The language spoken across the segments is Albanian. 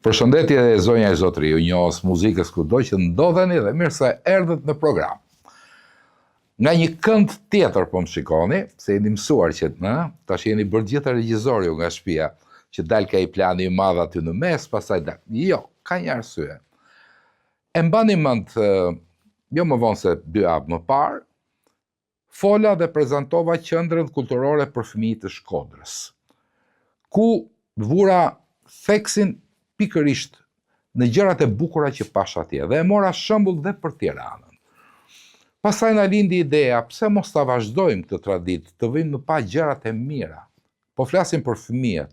Përshëndetje dhe zonja e zotri, ju njohës muzikës kudo që ndodheni dhe mirë se erdhët në program. Nga një kënd tjetër po më shikoni, se jeni mësuar që tash jeni bërë gjithë regjizor ju nga shtëpia, që dal ka i plani i madh aty në mes, pastaj dal. Jo, ka një arsye. E mbani mend, jo më vonë se 2 javë më parë, fola dhe prezantova qendrën kulturore për fëmijë të Shkodrës, ku vura theksin pikërisht në gjërat e bukura që pash atje dhe e mora shembull dhe për Tiranën. Pastaj na lindi ideja, pse mos ta vazhdojmë këtë traditë, të vëjmë më pa gjërat e mira. Po flasim për fëmijët,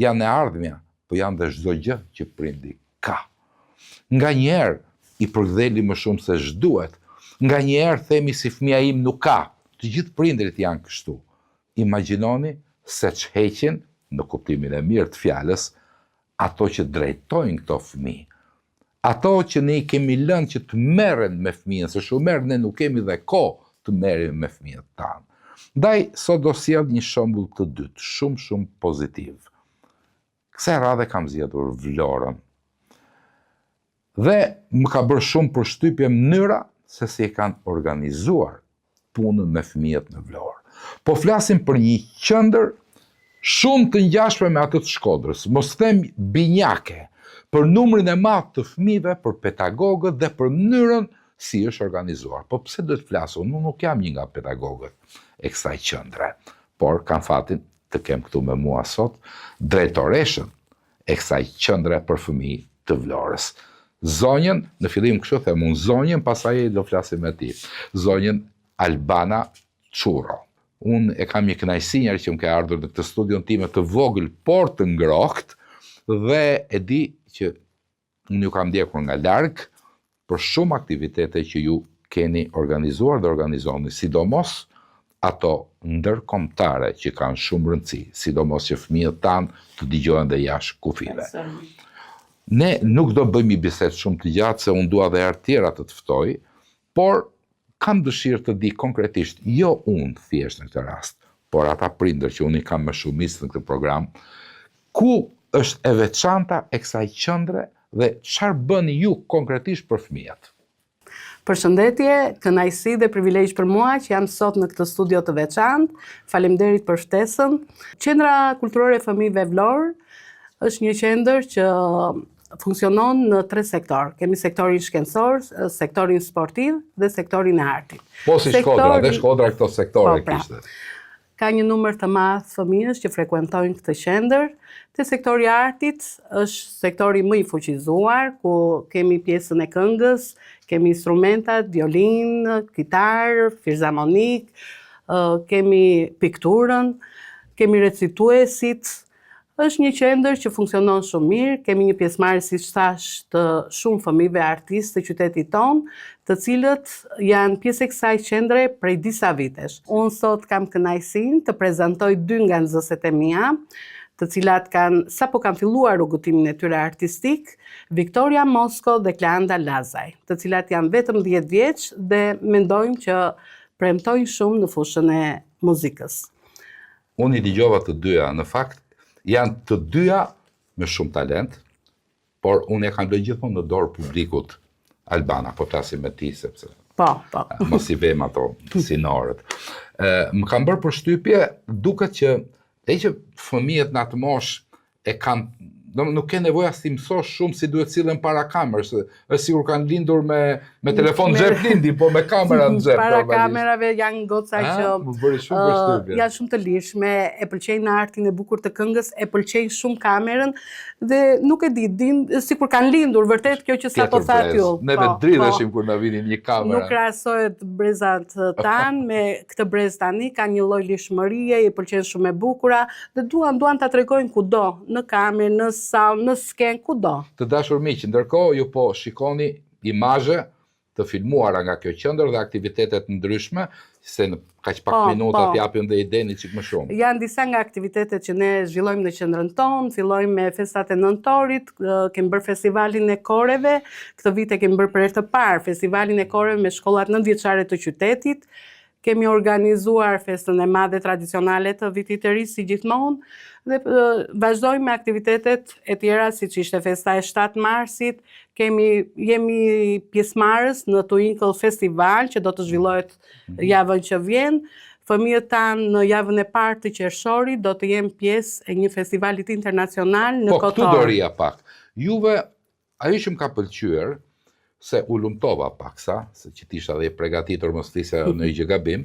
janë e ardhmja, po janë dhe çdo gjë që prindi ka. Nganjëherë i përktheli më shumë se ç'duhet. Nganjëherë themi si fëmia im nuk ka. Të gjithë prindrit janë kështu. Imagjinoni se ç'heqin, në kuptimin e mirë të fjalës, ato që drejtojnë këto fëmijë. Ato që ne i kemi lënë që të merren me fëmijën, se shumëherë ne nuk kemi dhe kohë të merremi me fëmijët tanë. Ndaj, sot do sjell një shembull të dytë, shumë pozitiv. Kësaj radhe kam zgjedhur Vlorën. Dhe më ka bërë shumë përshtypje mënyra se si e kanë organizuar punën me fëmijët në Vlorë. Po flasim për një qendër shumë të ngjashme me atë të Shkodrës, mos them binjake, për numrin e madh të fëmijëve, për pedagogët dhe për mënyrën si është organizuar. Po pse duhet flas? Unë nuk jam një nga pedagogët e kësaj qendre, por kam fatin të kem këtu me mua sot drejtoreshën e kësaj qendre për fëmijë të Vlorës. Zonjën, në fillim kështu them unë zonjën, pastaj do flasim me ti. Zonjën Albana Çurro. Unë e kam një kënaqësi që më ka ardhur në këtë studion time të vogël, por të ngrohtë, dhe e di që unë ju kam ndjekur nga larg për shumë aktivitete që ju keni organizuar dhe organizoni, sidomos ato ndërkombëtare që kanë shumë rëndësi, sidomos që fëmijët tanë të dëgjohen dhe jashtë kufive. Ne nuk do bëjmë një bisedë shumë të gjatë, se unë dua dhe herë tjera të ftoj, por kam dëshirë të di konkretisht, jo unë thjesht në këtë rast, por ata prindër që unë i kam me shumicë në këtë program, ku është e veçanta e kësaj qendre dhe çfarë bëni ju konkretisht për fëmijët? Përshëndetje, kënaqësi dhe privilegj për mua që jam sot në këtë studio të veçantë. Faleminderit për ftesën. Qendra Kulturore e Fëmijëve Vlorë është një qendër që funksionon në 3 sektor. Kemi sektorin shkencor, sektorin sportiv dhe sektorin e artit. Po si Shkodra, dhe Shkodra këto sektore kishte. Ka një numër të madh fëmijësh që frekuentojnë këtë qendër. Te sektori i artit është sektori më i fuqizuar, ku kemi pjesën e këngës, kemi instrumentat, violinë, kitar, filharmonik, kemi pikturën, kemi recituesit. Është një qendër që funksionon shumë mirë, kemi një pjesëmarrje, siç thash, të shumë fëmijëve artistë të qytetit tonë, të cilët janë pjesë e kësaj qendre prej disa vitesh. Unë sot kam kënaqësinë të prezantoj 2 nga nxënëset e mia, të cilat sapo kanë filluar rrugëtimin e tyre artistik, Victoria Mosko dhe Kleanda Lazaj, të cilat janë vetëm 10 vjeç dhe mendojmë që premtojnë shumë në fushën e muzikës. Unë i dëgjova të dyja, në fakt janë të dyja me shumë talent, por unë e kam lënë gjithmonë në dorë publikut. Albana, po flasim me ti sepse Po. Mos i vëmë ato sinorët. Më kam bërë përshtypje, duket që fëmijët në atë moshë e kanë, nuk ke nevojë as ti mësosh shumë si duhet sillen para kamerës, është sigur kanë lindur me telefon xhep lindi, po me kamera në xhep. Para kamerave janë goca që më bëri shumë përshtypje. Janë shumë të lirshme, e pëlqejnë artin e bukur të këngës, e pëlqejnë shumë kamerën dhe nuk e di, sikur kanë lindur vërtet kjo që sapo thatë ju. Neve dridheshim kur na vinin një kamera. Nuk krahasohet brezat tanë me këtë brez tani, kanë një lloj lirshmërie, i pëlqejnë shumë e bukura dhe duan ta tregojnë kudo, në kamerë, në salë, në skenë, kudo. Të dashur miq, ndërkohë ju po shikoni imazhe të filmuara nga kjo qendër dhe aktivitetet ndryshme, se në kaq pak minuta t'japim dhe idenë çik më shumë. Janë disa nga aktivitetet që ne zhvillojmë në qendrën tonë, fillojmë me festat e nëntorit, kemi bërë festivalin e koreve, këtë vit e kemi bërë për herë të parë festivalin e koreve me shkollat 9 vjeçare të qytetit. kemi organizuar festën e madhe tradicionale të vitit të ri si gjithmonë dhe vazhdojmë me aktivitetet e tjera siç ishte festa e 7 marsit, jemi pjesëmarrës në Twinkle Festival që do të zhvillohet javën që vjen. Fëmijët tanë në javën e parë të qershorit do të jenë pjesë e një festivalit internacional në Kotor. Po këtu do rria pak. Juve, ajo që më ka pëlqyer, se u lumtova paksa, se që t'isha dhe përgatitur mos flisja në një gjë gabim,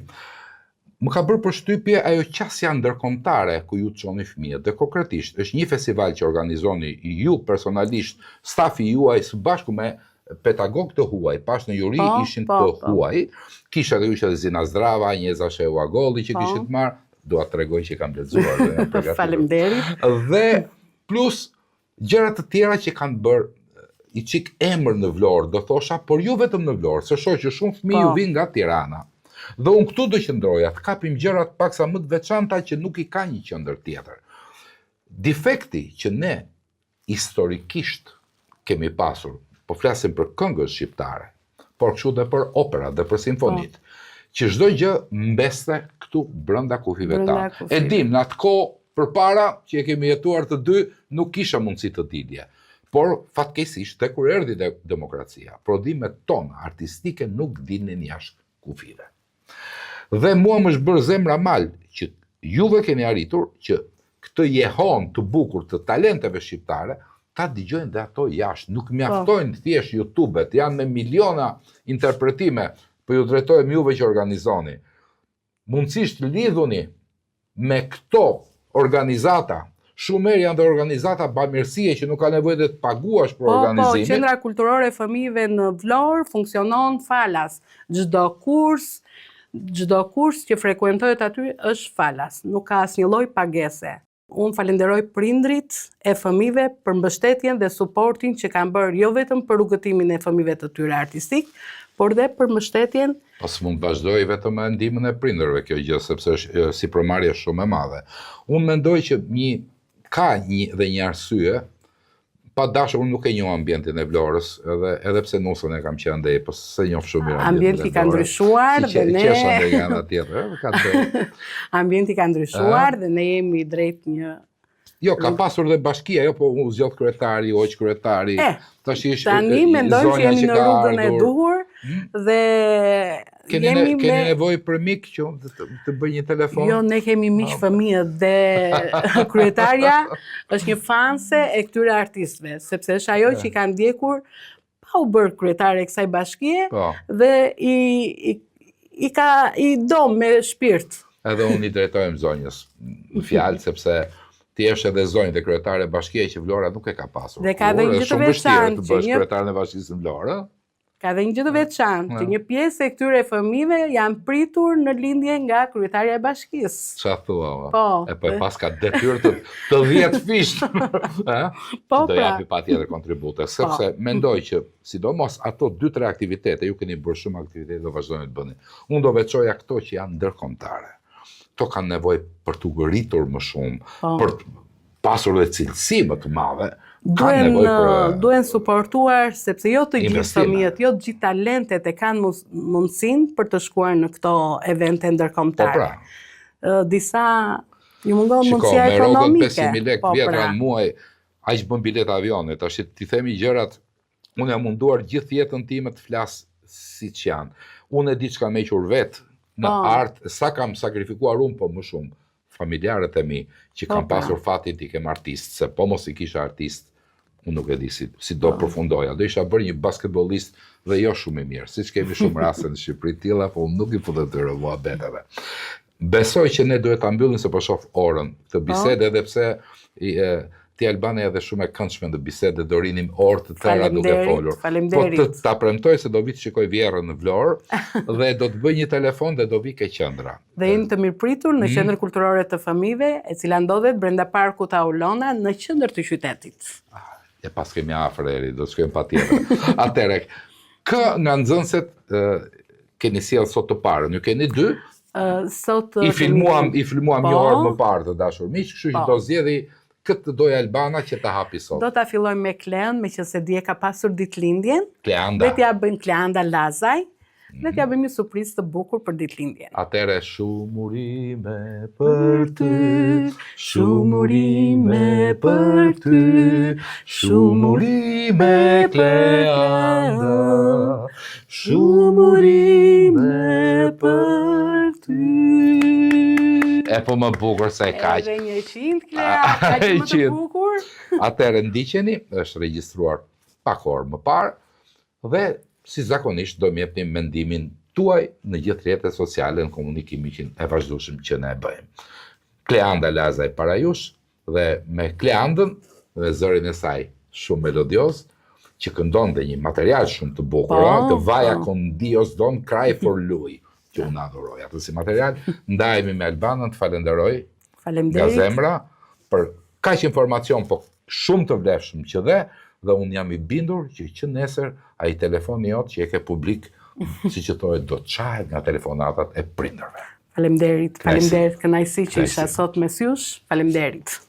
më ka bërë përshtypje ajo qasja ndërkombëtare ku ju të çoni fëmijët. Dhe konkretisht, është një festival që organizoni ju personalisht, stafi juaj së bashku me pedagog të huaj, pas në juri ishin të huaj, kisha dhe ju Zina Zdrava, Njeza Sheu Agolli që kishit marrë, dua të tregoj që kam lexuar dhe jam përgatitur. Faleminderit. Dhe plus gjëra të tjera që kanë bërë i qik emër në Vlorë, do thosha, por ju vetëm në Vlorë, se shoh që shumë fëmijë ju vinë nga Tirana. Dhe unë këtu do qëndroja, të kapim gjërat paksa më të veçanta që nuk i ka një qendër tjetër. Defekti që ne historikisht kemi pasur, po flasim për këngës shqiptare, por kështu dhe për opera dhe për simfonit, që çdo gjë mbeste këtu brenda kufive tanë. E dim, në atë kohë përpara që e kemi jetuar të dy, nuk kisha mundësi të dilje. Por fatkeqësisht, te kur erdhi demokracia, prodhimet tona artistike nuk dilnin jashtë kufive. Dhe mua më është bërë zemra mal që juve keni arritur që këtë jehon të bukur të talenteve shqiptare ta dëgjojnë dhe ato jashtë. Nuk mjaftojnë thjesht YouTube-et, janë me miliona interpretime, po ju drejtojmë juve që organizoni. Mundësisht lidhuni me këto organizata. Shumë herë janë dhe organizata bamirësie që nuk ka nevojë të paguash për organizimin. Po, Qendra Kulturore e Fëmijëve në Vlorë funksionon falas. Çdo kurs që frekuentohet aty është falas, nuk ka asnjë lloj pagese. Unë falenderoj prindrit e fëmijëve për mbështetjen dhe suportin që kanë bërë jo vetëm për rrugëtimin e fëmijëve të tyre artistik, por dhe për mbështetjen. Pas mund vazhdoj vetëm me ndihmën e prindërve kjo gjë, sepse është si përmarrje shumë e madhe. Unë mendoj që ka një arsye, pa dashur unë nuk e njoh ambientin e Vlorës, edhe pse nusën e kam qenë ndej, po se njoh shumë mirë ambienti ka ndryshuar dhe ne ambienti ka ndryshuar dhe ne jemi drejt një. Jo, ka pasur dhe bashkia, jo, po u zgjodh kryetari, hoq kryetari. Tani mendoj që jemi në rrugën e duhur dhe keni nevojë për mik që të bëj një telefon? Jo, ne kemi miq fëmijë dhe kryetarja është një fanse e këtyre artistëve, sepse është ajo që i ka ndjekur pa u bërë kryetare e kësaj bashkie dhe i do me shpirt. Edhe unë i drejtojmë zonjës në fjalë, sepse ti është edhe zonjë dhe kryetare e bashkisë që Vlora nuk e ka pasur. Dhe ka dhe një gjë të veçantë të bësh kryetare e bashkisë në Vlorë. Ka dhe një gjë të veçantë, që një pjesë e këtyre fëmijëve janë pritur në lindje nga kryetarja e bashkisë. Çfarë thua? Po. E po pas ka detyrë të 10 fish. Do japi patjetër kontribute, sepse mendoj që sidomos ato 2-3 aktivitete, ju keni bërë shumë aktivitete, do vazhdoni të bëni. Unë do veçoja këto që janë ndërkombëtare. Këto kanë nevojë për të rritur më shumë, për pasur dhe cilësi më të madhe. Duhen suportuar, sepse jo të gjithë fëmijët, jo të gjithë talentet e kanë mundësinë për të shkuar në këto evente ndërkombëtare. Disa ju mungon mundësia ekonomike. Shiko, me rrogën 5.000 lekë vjetra në muaj, aq bën bilet avionit. Tash ti themi gjërat, unë jam munduar gjithë jetën time të flas siç janë. Unë e di çka më hequr vet në art, sa kam sakrifikuar unë, po më shumë familjarët e mi që kam pasur fatin t'i kem artist, se po mos i kisha artist, unë nuk e di si do përfundoja. Do isha bërë një basketbolist dhe jo shumë i mirë, siç kemi shumë raste në Shqipëri tilla, po unë nuk i futet të muhabeteve. Besoj që ne duhet ta mbyllim se po shoh orën këtë bisedë, edhe pse ti Albania edhe shumë e këndshme në bisedë, do rinim orë të tëra duke folur. Po ta premtoj se do vi të shikoj Vjerrën në Vlorë dhe do të bëj një telefon dhe do vi ke qendra. Dhe jemi të mirëpritur në Qendrën Kulturore të Fëmijëve, e cila ndodhet brenda Parkut Aulona në qendër të qytetit. E pas kemi afër eri, do të shkojmë patjetër. Atëherë, kë nga nxënëset keni sjell sot të parën, ju keni 2? I filmuam një orë më parë të dashur miq, kështu që do zgjedhi këtë doj Albana që ta hapi sot. Do ta fillojmë me Klean, meqense dje ka pasur ditëlindjen. Kleanda. Dhe t'ja bëjmë Kleanda Lazaj. dhe t'ja bëjmë një surprizë të bukur për ditëlindjen. Atëre shumë urime për ty, shumë urime për ty, shumë urime Kleanda, shumë urime për ty. E po më bukur se e kaq. Edhe 100, Klea, kaq më të 100. bukur. Atëherë ndiqeni, është regjistruar pak orë më parë dhe si zakonisht do më jepni mendimin tuaj në gjithë rrjetet sociale në komunikimin e vazhdueshëm që ne e bëjmë. Kleanda Lazaj para jush dhe me Kleandën dhe zërin e saj shumë melodioz që këndon dhe një material shumë të bukur, të vaja con Dios don cry for lui, që unë adhuroj atë si material. Ndajemi me Albanën, të falenderoj nga zemra për kaq informacion, po shumë të vlefshëm që dhe unë jam i bindur që nesër ai telefoni jot që e ke publik, siç thohet, do të çahet nga telefonatat e prindërve. Faleminderit, kënaqësi që isha sot mes jush. Faleminderit.